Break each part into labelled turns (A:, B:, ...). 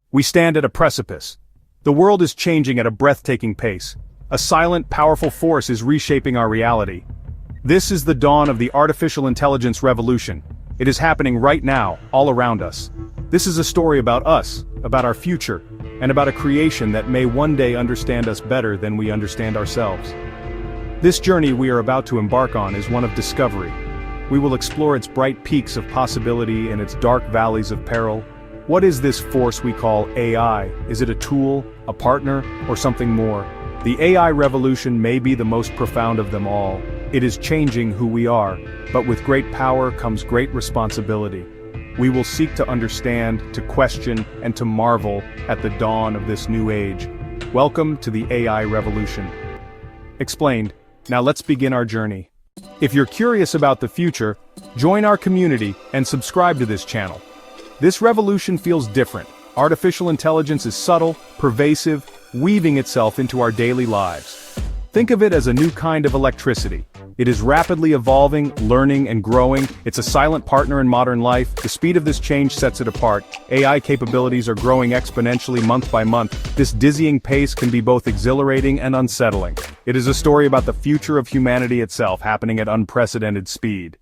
A: We stand at a precipice. The world is changing at a breathtaking pace. A silent, powerful force is reshaping our reality. This is the dawn of the artificial intelligence revolution. It is happening right now, all around us. This is a story about us, about our future, and about a creation that may one day understand us better than we understand ourselves. This journey we are about to embark on is one of discovery. We will explore its bright peaks of possibility and its dark valleys of peril. What is this force we call AI? Is it a tool, a partner, or something more? The AI revolution may be the most profound of them all. It is changing who we are, but with great power comes great responsibility. We will seek to understand, to question, and to marvel at the dawn of this new age. Welcome to the AI revolution. Explained. Now let's begin our journey. If you're curious about the future, join our community and subscribe to this channel. This revolution feels different. Artificial intelligence is subtle, pervasive, weaving itself into our daily lives. Think of it as a new kind of electricity. It is rapidly evolving, learning, and growing. It's a silent partner in modern life. The speed of this change sets it apart. AI capabilities are growing exponentially month by month. This dizzying pace can be both exhilarating and unsettling. It is a story about the future of humanity itself happening at unprecedented speed.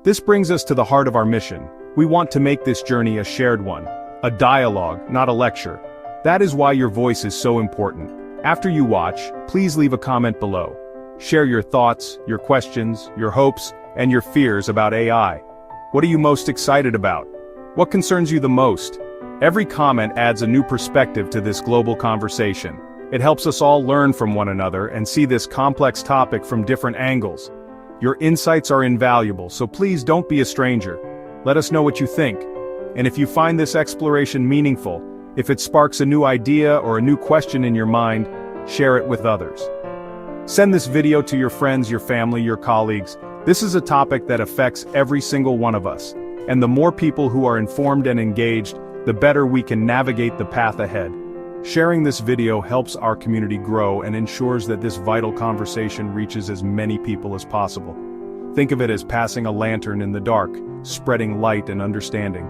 A: This brings us to the heart of our mission. We want to make this journey a shared one. A dialogue, not a lecture. That is why your voice is so important. After you watch, please leave a comment below. Share your thoughts, your questions, your hopes, and your fears about AI. What are you most excited about? What concerns you the most? Every comment adds a new perspective to this global conversation. It helps us all learn from one another and see this complex topic from different angles. Your insights are invaluable, so please don't be a stranger. Let us know what you think. And if you find this exploration meaningful, if it sparks a new idea or a new question in your mind, share it with others. Send this video to your friends, your family, your colleagues. This is a topic that affects every single one of us. And the more people who are informed and engaged, the better we can navigate the path ahead. Sharing this video helps our community grow and ensures that this vital conversation reaches as many people as possible. Think of it as passing a lantern in the dark, spreading light and understanding.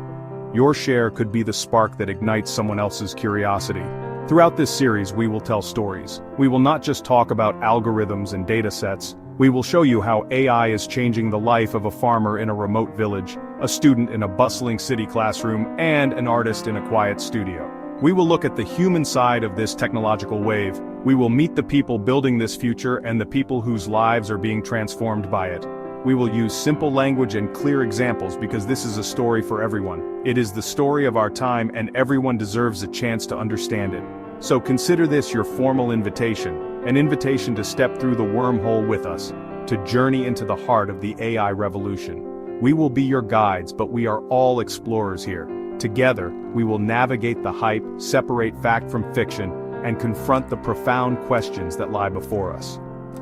A: Your share could be the spark that ignites someone else's curiosity. Throughout this series, we will tell stories. We will not just talk about algorithms and data sets. We will show you how AI is changing the life of a farmer in a remote village, a student in a bustling city classroom, and an artist in a quiet studio. We will look at the human side of this technological wave. We will meet the people building this future and the people whose lives are being transformed by it. We will use simple language and clear examples because this is a story for everyone. It is the story of our time and everyone deserves a chance to understand it. So consider this your formal invitation, an invitation to step through the wormhole with us, to journey into the heart of the AI revolution. We will be your guides, but we are all explorers here. Together, we will navigate the hype, separate fact from fiction, and confront the profound questions that lie before us.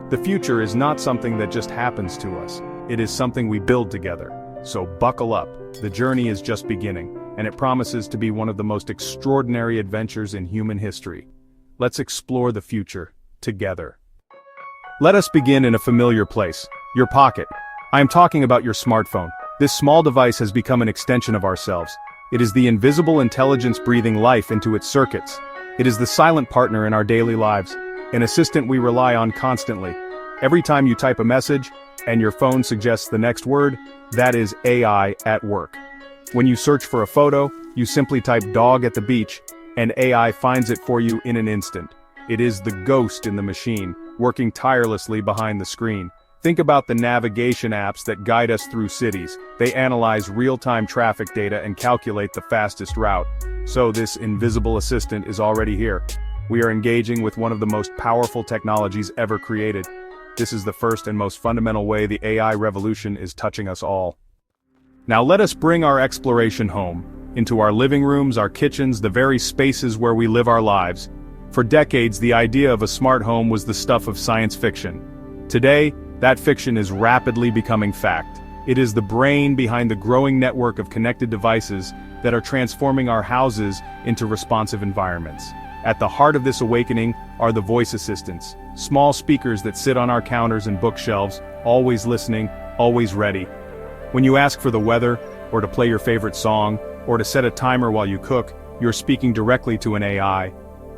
A: The future is not something that just happens to us. It is something we build together. So buckle up. The journey is just beginning, and it promises to be one of the most extraordinary adventures in human history. Let's explore the future together. Let us begin in a familiar place, your pocket. I am talking about your smartphone. This small device has become an extension of ourselves. It is the invisible intelligence breathing life into its circuits. It is the silent partner in our daily lives, an assistant we rely on constantly. Every time you type a message, and your phone suggests the next word, that is AI at work. When you search for a photo, you simply type dog at the beach, and AI finds it for you in an instant. It is the ghost in the machine, working tirelessly behind the screen. Think about the navigation apps that guide us through cities. They analyze real-time traffic data and calculate the fastest route. So this invisible assistant is already here. We are engaging with one of the most powerful technologies ever created. This is the first and most fundamental way the AI revolution is touching us all. Now let us bring our exploration home, into our living rooms, our kitchens, the very spaces where we live our lives. For decades, the idea of a smart home was the stuff of science fiction. Today, that fiction is rapidly becoming fact. It is the brain behind the growing network of connected devices that are transforming our houses into responsive environments. At the heart of this awakening are the voice assistants, small speakers that sit on our counters and bookshelves, always listening, always ready. When you ask for the weather, or to play your favorite song, or to set a timer while you cook, you're speaking directly to an AI.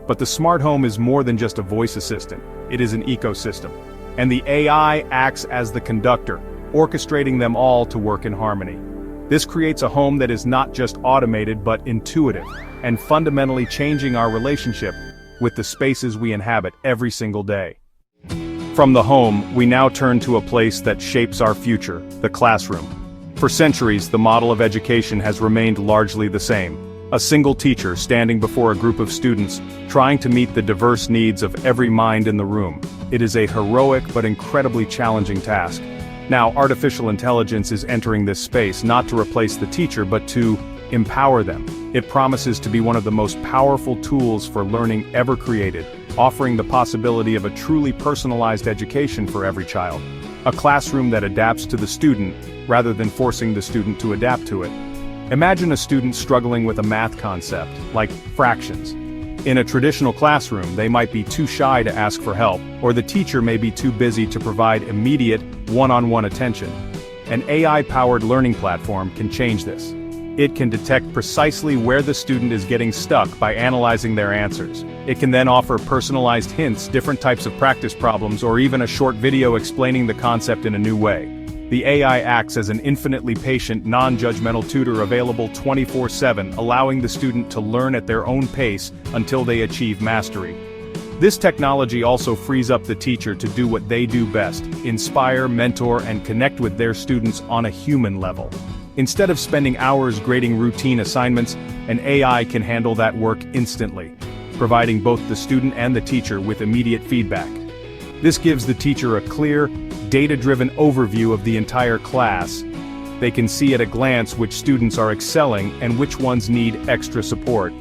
A: But the smart home is more than just a voice assistant, it is an ecosystem. And the AI acts as the conductor, orchestrating them all to work in harmony. This creates a home that is not just automated but intuitive, and fundamentally changing our relationship with the spaces we inhabit every single day. From the home, we now turn to a place that shapes our future, the classroom. For centuries, the model of education has remained largely the same. A single teacher standing before a group of students, trying to meet the diverse needs of every mind in the room. It is a heroic but incredibly challenging task. Now, artificial intelligence is entering this space not to replace the teacher but to empower them. It promises to be one of the most powerful tools for learning ever created, offering the possibility of a truly personalized education for every child. A classroom that adapts to the student, rather than forcing the student to adapt to it. Imagine a student struggling with a math concept, like fractions. In a traditional classroom, they might be too shy to ask for help, or the teacher may be too busy to provide immediate, one-on-one attention. An AI-powered learning platform can change this. It can detect precisely where the student is getting stuck by analyzing their answers. It can then offer personalized hints, different types of practice problems, or even a short video explaining the concept in a new way. The AI acts as an infinitely patient, non-judgmental tutor available 24/7, allowing the student to learn at their own pace until they achieve mastery. This technology also frees up the teacher to do what they do best: inspire, mentor, and connect with their students on a human level. Instead of spending hours grading routine assignments, an AI can handle that work instantly, providing both the student and the teacher with immediate feedback. This gives the teacher a clear, data-driven overview of the entire class. They can see at a glance which students are excelling and which ones need extra support.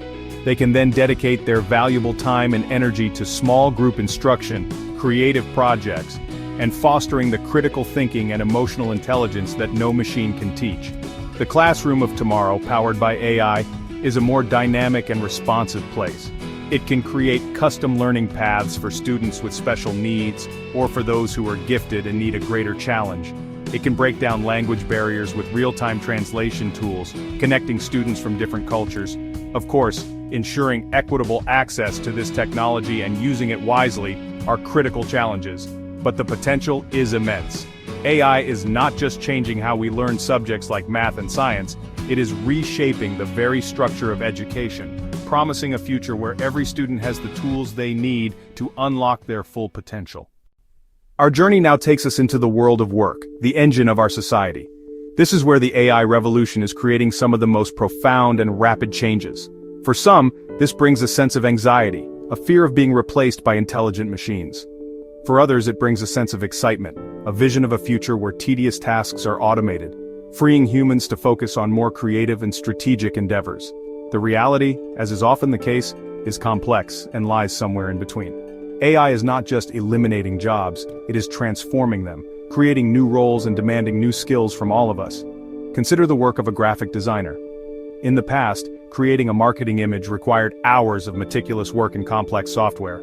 A: They can then dedicate their valuable time and energy to small group instruction, creative projects, and fostering the critical thinking and emotional intelligence that no machine can teach. The classroom of tomorrow, powered by AI, is a more dynamic and responsive place. It can create custom learning paths for students with special needs, or for those who are gifted and need a greater challenge. It can break down language barriers with real-time translation tools, connecting students from different cultures. Of course, ensuring equitable access to this technology and using it wisely are critical challenges, but the potential is immense. AI is not just changing how we learn subjects like math and science, it is reshaping the very structure of education, promising a future where every student has the tools they need to unlock their full potential. Our journey now takes us into the world of work, the engine of our society. This is where the AI revolution is creating some of the most profound and rapid changes. For some, this brings a sense of anxiety, a fear of being replaced by intelligent machines. For others, it brings a sense of excitement, a vision of a future where tedious tasks are automated, freeing humans to focus on more creative and strategic endeavors. The reality, as is often the case, is complex and lies somewhere in between. AI is not just eliminating jobs, it is transforming them, creating new roles and demanding new skills from all of us. Consider the work of a graphic designer. In the past, creating a marketing image required hours of meticulous work in complex software.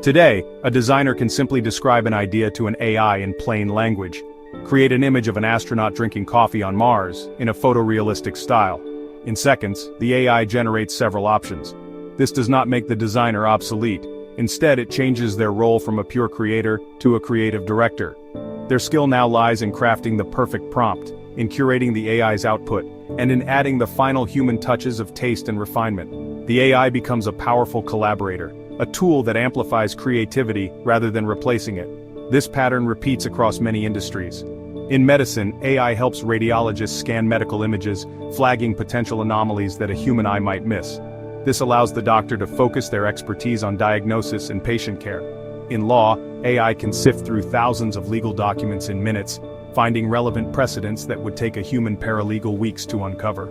A: Today, a designer can simply describe an idea to an AI in plain language, create an image of an astronaut drinking coffee on Mars in a photorealistic style. In seconds, the AI generates several options. This does not make the designer obsolete. Instead, it changes their role from a pure creator to a creative director. Their skill now lies in crafting the perfect prompt, in curating the AI's output, and in adding the final human touches of taste and refinement. The AI becomes a powerful collaborator, a tool that amplifies creativity rather than replacing it. This pattern repeats across many industries. In medicine, AI helps radiologists scan medical images, flagging potential anomalies that a human eye might miss. This allows the doctor to focus their expertise on diagnosis and patient care. In law, AI can sift through thousands of legal documents in minutes, finding relevant precedents that would take a human paralegal weeks to uncover.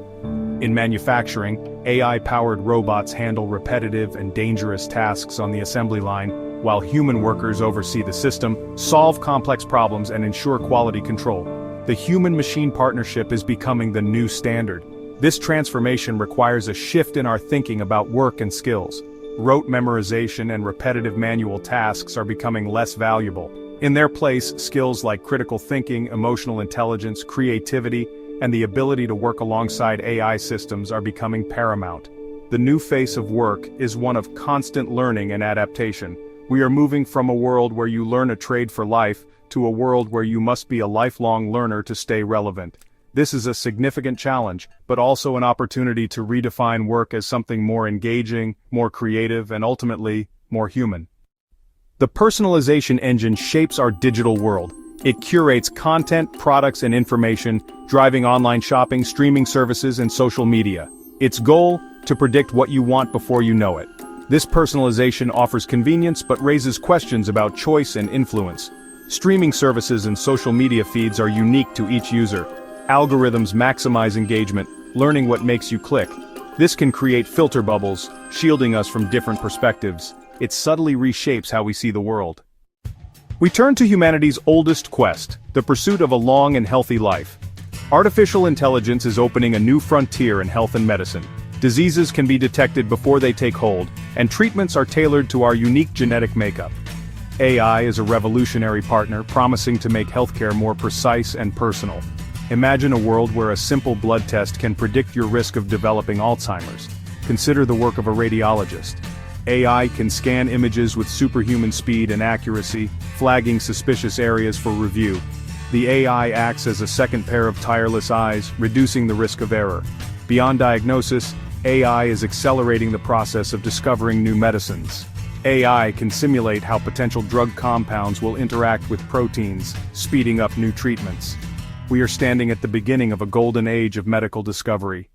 A: In manufacturing, AI-powered robots handle repetitive and dangerous tasks on the assembly line, while human workers oversee the system, solve complex problems, and ensure quality control. The human-machine partnership is becoming the new standard. This transformation requires a shift in our thinking about work and skills. Rote memorization and repetitive manual tasks are becoming less valuable. In their place, skills like critical thinking, emotional intelligence, creativity, and the ability to work alongside AI systems are becoming paramount. the new face of work is one of constant learning and adaptation. We are moving from a world where you learn a trade for life to a world where you must be a lifelong learner to stay relevant. This is a significant challenge, but also an opportunity to redefine work as something more engaging, more creative, and ultimately, more human. The Personalization Engine shapes our digital world. It curates content, products, and information, driving online shopping, streaming services, and social media. Its goal? To predict what you want before you know it. This personalization offers convenience but raises questions about choice and influence. Streaming services and social media feeds are unique to each user. Algorithms maximize engagement, learning what makes you click. This can create filter bubbles, shielding us from different perspectives. It subtly reshapes how we see the world. We turn to humanity's oldest quest, the pursuit of a long and healthy life. Artificial intelligence is opening a new frontier in health and medicine. Diseases can be detected before they take hold, and treatments are tailored to our unique genetic makeup. AI is a revolutionary partner, promising to make healthcare more precise and personal. Imagine a world where a simple blood test can predict your risk of developing Alzheimer's. Consider the work of a radiologist. AI can scan images with superhuman speed and accuracy, flagging suspicious areas for review. The AI acts as a second pair of tireless eyes, reducing the risk of error. Beyond diagnosis, AI is accelerating the process of discovering new medicines. AI can simulate how potential drug compounds will interact with proteins, speeding up new treatments. We are standing at the beginning of a golden age of medical discovery.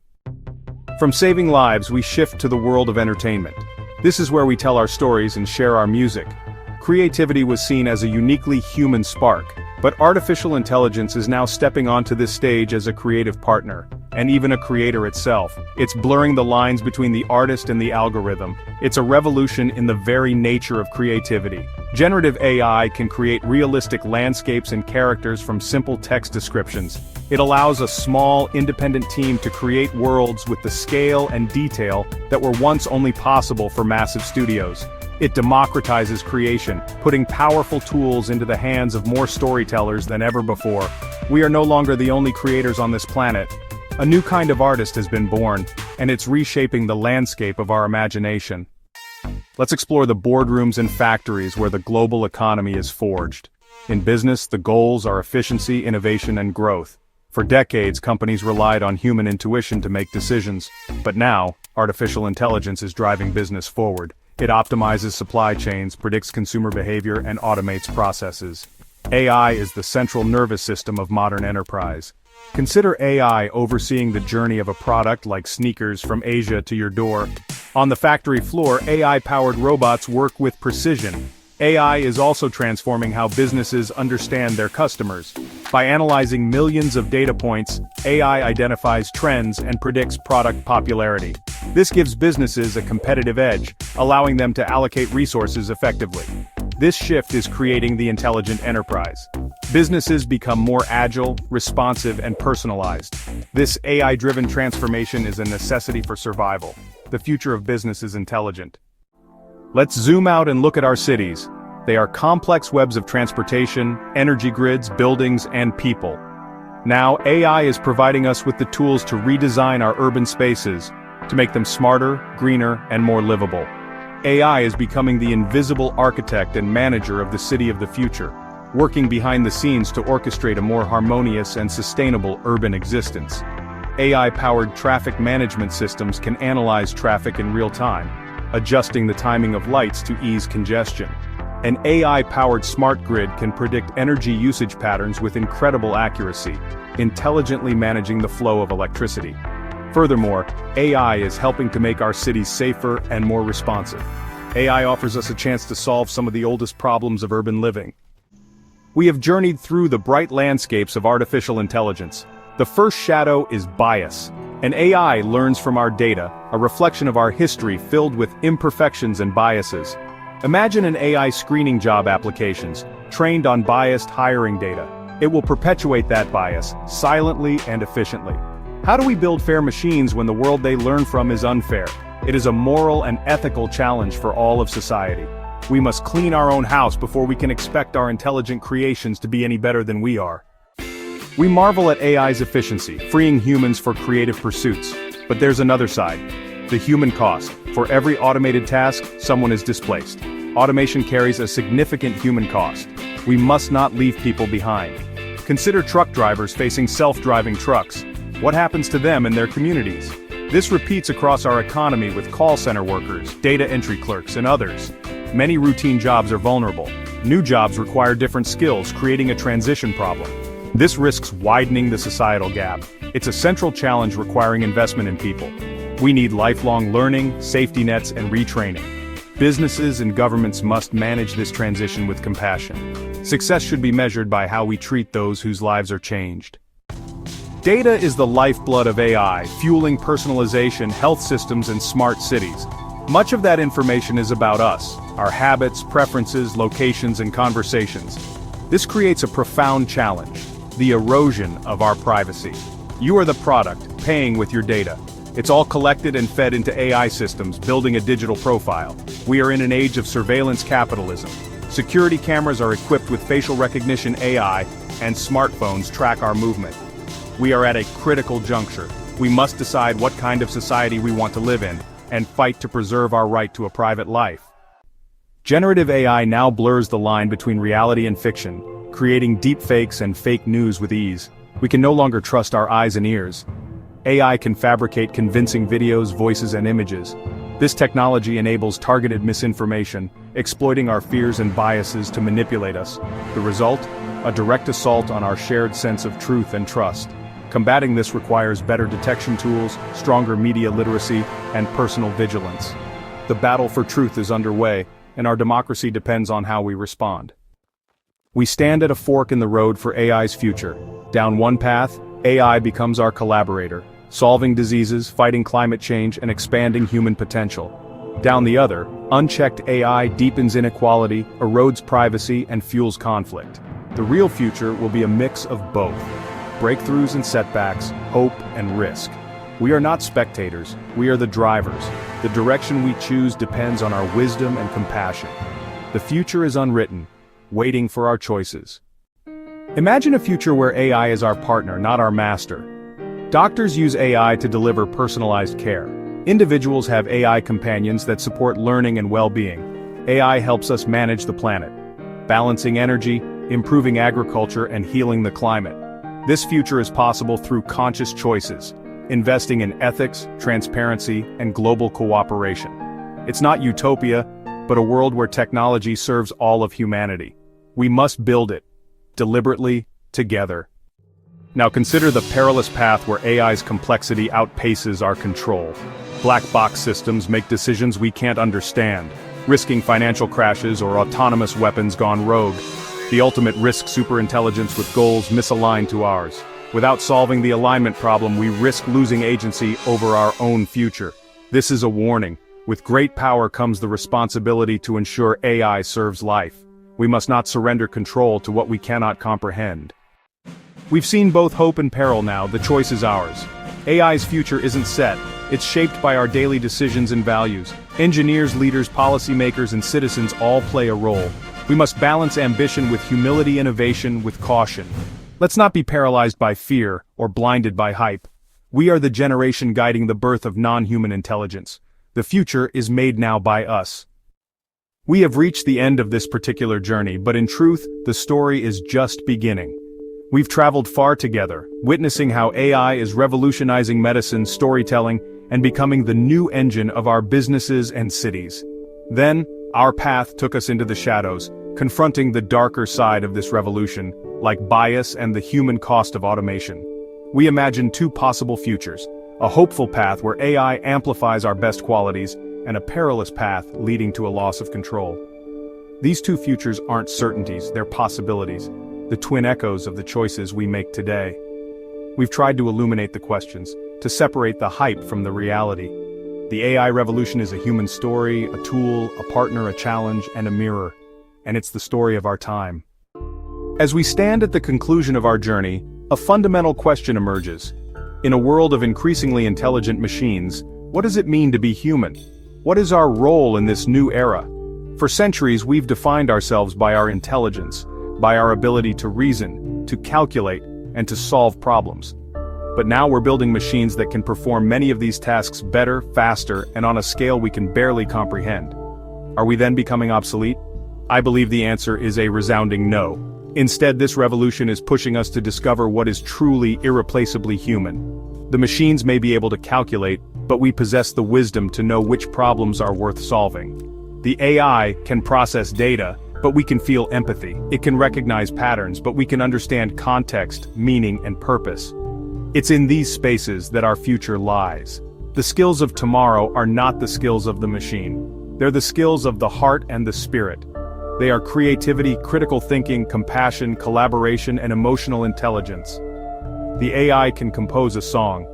A: From saving lives, we shift to the world of entertainment. This is where we tell our stories and share our music. Creativity was seen as a uniquely human spark, but artificial intelligence is now stepping onto this stage as a creative partner, and even a creator itself. It's blurring the lines between the artist and the algorithm. It's a revolution in the very nature of creativity. Generative AI can create realistic landscapes and characters from simple text descriptions. It allows a small, independent team to create worlds with the scale and detail that were once only possible for massive studios. It democratizes creation, putting powerful tools into the hands of more storytellers than ever before. We are no longer the only creators on this planet. A new kind of artist has been born, and it's reshaping the landscape of our imagination. Let's explore the boardrooms and factories where the global economy is forged. In business, the goals are efficiency, innovation, and growth. For decades, companies relied on human intuition to make decisions, but now, artificial intelligence is driving business forward. It optimizes supply chains, predicts consumer behavior, and automates processes. AI is the central nervous system of modern enterprise. Consider AI overseeing the journey of a product like sneakers from Asia to your door. On the factory floor, AI-powered robots work with precision. AI is also transforming how businesses understand their customers. By analyzing millions of data points, AI identifies trends and predicts product popularity. This gives businesses a competitive edge, allowing them to allocate resources effectively. This shift is creating the intelligent enterprise. Businesses become more agile, responsive, and personalized. This AI-driven transformation is a necessity for survival. The future of business is intelligent. Let's zoom out and look at our cities. They are complex webs of transportation, energy grids, buildings, and people. Now, AI is providing us with the tools to redesign our urban spaces, to make them smarter, greener, and more livable. AI is becoming the invisible architect and manager of the city of the future, working behind the scenes to orchestrate a more harmonious and sustainable urban existence. AI-powered traffic management systems can analyze traffic in real time, adjusting the timing of lights to ease congestion. An AI-powered smart grid can predict energy usage patterns with incredible accuracy, intelligently managing the flow of electricity. Furthermore, AI is helping to make our cities safer and more responsive. AI offers us a chance to solve some of the oldest problems of urban living. We have journeyed through the bright landscapes of artificial intelligence. The first shadow is bias. An AI learns from our data, a reflection of our history filled with imperfections and biases. Imagine an AI screening job applications, trained on biased hiring data. It will perpetuate that bias, silently and efficiently. How do we build fair machines when the world they learn from is unfair? It is a moral and ethical challenge for all of society. We must clean our own house before we can expect our intelligent creations to be any better than we are. We marvel at AI's efficiency, freeing humans for creative pursuits. But there's another side. The human cost. For every automated task, someone is displaced. Automation carries a significant human cost. We must not leave people behind. Consider truck drivers facing self-driving trucks. What happens to them and their communities? This repeats across our economy with call center workers, data entry clerks, and others. Many routine jobs are vulnerable. New jobs require different skills, creating a transition problem. This risks widening the societal gap. It's a central challenge requiring investment in people. We need lifelong learning, safety nets, and retraining. Businesses and governments must manage this transition with compassion. Success should be measured by how we treat those whose lives are changed. Data is the lifeblood of AI, fueling personalization, health systems, and smart cities. Much of that information is about us, our habits, preferences, locations, and conversations. This creates a profound challenge: the erosion of our privacy. You are the product, paying with your data. It's all collected and fed into AI systems, building a digital profile. We are in an age of surveillance capitalism. Security cameras are equipped with facial recognition AI, and smartphones track our movement. We are at a critical juncture. We must decide what kind of society we want to live in, and fight to preserve our right to a private life. Generative AI now blurs the line between reality and fiction, creating deepfakes and fake news with ease. We can no longer trust our eyes and ears. AI can fabricate convincing videos, voices, and images. This technology enables targeted misinformation, exploiting our fears and biases to manipulate us. The result? A direct assault on our shared sense of truth and trust. Combating this requires better detection tools, stronger media literacy, and personal vigilance. The battle for truth is underway, and our democracy depends on how we respond. We stand at a fork in the road for AI's future. Down one path, AI becomes our collaborator, solving diseases, fighting climate change, and expanding human potential. Down the other, unchecked AI deepens inequality, erodes privacy, and fuels conflict. The real future will be a mix of both. Breakthroughs and setbacks, hope and risk. We are not spectators, we are the drivers. The direction we choose depends on our wisdom and compassion. The future is unwritten, waiting for our choices. Imagine a future where AI is our partner, not our master. Doctors use AI to deliver personalized care. Individuals have AI companions that support learning and well-being. AI helps us manage the planet, balancing energy, improving agriculture, and healing the climate. This future is possible through conscious choices, investing in ethics, transparency, and global cooperation. It's not utopia, but a world where technology serves all of humanity. We must build it, deliberately, together. Now consider the perilous path where AI's complexity outpaces our control. Black box systems make decisions we can't understand, risking financial crashes or autonomous weapons gone rogue. The ultimate risk superintelligence with goals misaligned to ours. Without solving the alignment problem, we risk losing agency over our own future. This is a warning. With great power comes the responsibility to ensure AI serves life. We must not surrender control to what we cannot comprehend. We've seen both hope and peril now, the choice is ours. AI's future isn't set, it's shaped by our daily decisions and values. Engineers, leaders, policymakers, and citizens all play a role. We must balance ambition with humility, innovation with caution. Let's not be paralyzed by fear or blinded by hype. We are the generation guiding the birth of non-human intelligence. The future is made now by us. We have reached the end of this particular journey, but in truth, the story is just beginning. We've traveled far together, witnessing how AI is revolutionizing medicine, storytelling, and becoming the new engine of our businesses and cities. Then, our path took us into the shadows, confronting the darker side of this revolution, like bias and the human cost of automation. We imagined two possible futures: a hopeful path where AI amplifies our best qualities, and a perilous path leading to a loss of control. These two futures aren't certainties, they're possibilities, the twin echoes of the choices we make today. We've tried to illuminate the questions, to separate the hype from the reality. The AI revolution is a human story, a tool, a partner, a challenge, and a mirror. And it's the story of our time. As we stand at the conclusion of our journey, a fundamental question emerges. In a world of increasingly intelligent machines, what does it mean to be human? What is our role in this new era? For centuries, we've defined ourselves by our intelligence, by our ability to reason, to calculate, and to solve problems. But now we're building machines that can perform many of these tasks better, faster, and on a scale we can barely comprehend. Are we then becoming obsolete? I believe the answer is a resounding no. Instead, this revolution is pushing us to discover what is truly irreplaceably human. The machines may be able to calculate, but we possess the wisdom to know which problems are worth solving. The AI can process data, but we can feel empathy. It can recognize patterns, but we can understand context, meaning, and purpose. It's in these spaces that our future lies. The skills of tomorrow are not the skills of the machine. They're the skills of the heart and the spirit. They are creativity, critical thinking, compassion, collaboration, and emotional intelligence. The AI can compose a song,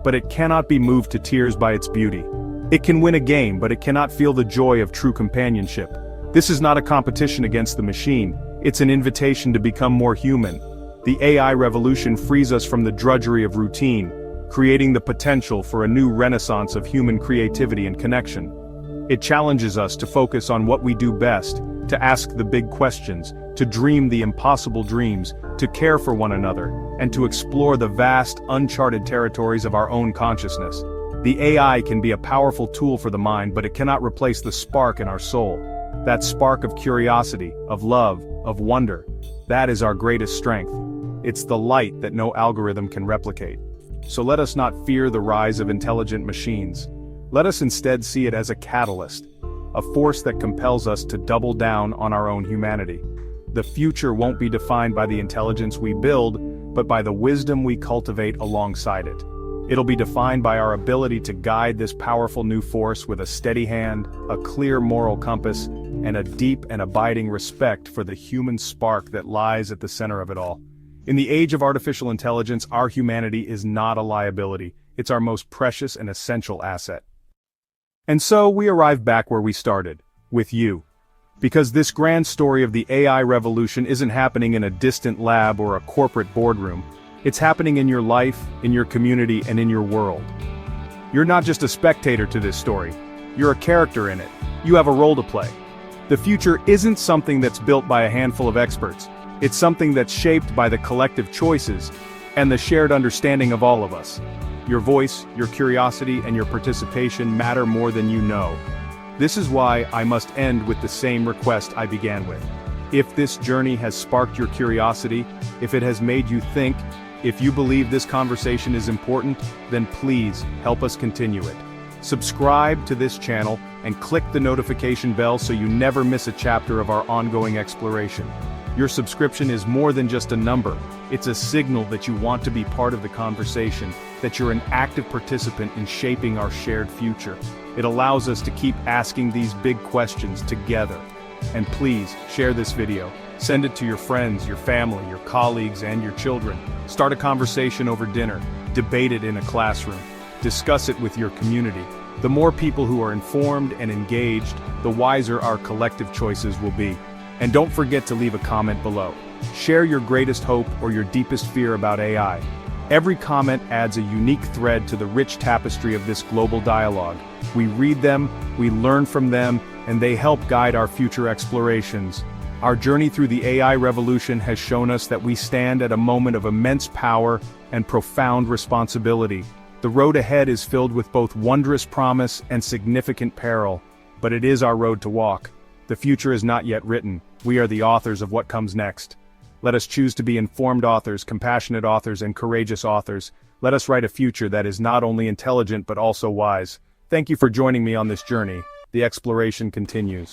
A: but it cannot be moved to tears by its beauty. It can win a game, but it cannot feel the joy of true companionship. This is not a competition against the machine, it's an invitation to become more human. The AI revolution frees us from the drudgery of routine, creating the potential for a new renaissance of human creativity and connection. It challenges us to focus on what we do best, to ask the big questions, to dream the impossible dreams, to care for one another, and to explore the vast, uncharted territories of our own consciousness. The AI can be a powerful tool for the mind, but it cannot replace the spark in our soul. That spark of curiosity, of love, of wonder. That is our greatest strength. It's the light that no algorithm can replicate. So let us not fear the rise of intelligent machines. Let us instead see it as a catalyst, a force that compels us to double down on our own humanity. The future won't be defined by the intelligence we build, but by the wisdom we cultivate alongside it. It'll be defined by our ability to guide this powerful new force with a steady hand, a clear moral compass, and a deep and abiding respect for the human spark that lies at the center of it all. In the age of artificial intelligence, our humanity is not a liability, it's our most precious and essential asset. And so we arrive back where we started, with you. Because this grand story of the AI revolution isn't happening in a distant lab or a corporate boardroom. It's happening in your life, in your community, and in your world. You're not just a spectator to this story. You're a character in it. You have a role to play. The future isn't something that's built by a handful of experts. It's something that's shaped by the collective choices and the shared understanding of all of us. Your voice, your curiosity, and your participation matter more than you know. This is why I must end with the same request I began with. If this journey has sparked your curiosity, if it has made you think, if you believe this conversation is important, then please help us continue it. Subscribe to this channel and click the notification bell so you never miss a chapter of our ongoing exploration. Your subscription is more than just a number. It's a signal that you want to be part of the conversation, that you're an active participant in shaping our shared future. It allows us to keep asking these big questions together. And please, share this video. Send it to your friends, your family, your colleagues, and your children. Start a conversation over dinner. Debate it in a classroom. Discuss it with your community. The more people who are informed and engaged, the wiser our collective choices will be. And don't forget to leave a comment below. Share your greatest hope or your deepest fear about AI. Every comment adds a unique thread to the rich tapestry of this global dialogue. We read them, we learn from them, and they help guide our future explorations. Our journey through the AI revolution has shown us that we stand at a moment of immense power and profound responsibility. The road ahead is filled with both wondrous promise and significant peril, but it is our road to walk. The future is not yet written. We are the authors of what comes next. Let us choose to be informed authors, compassionate authors, and courageous authors. Let us write a future that is not only intelligent but also wise. Thank you for joining me on this journey. The exploration continues.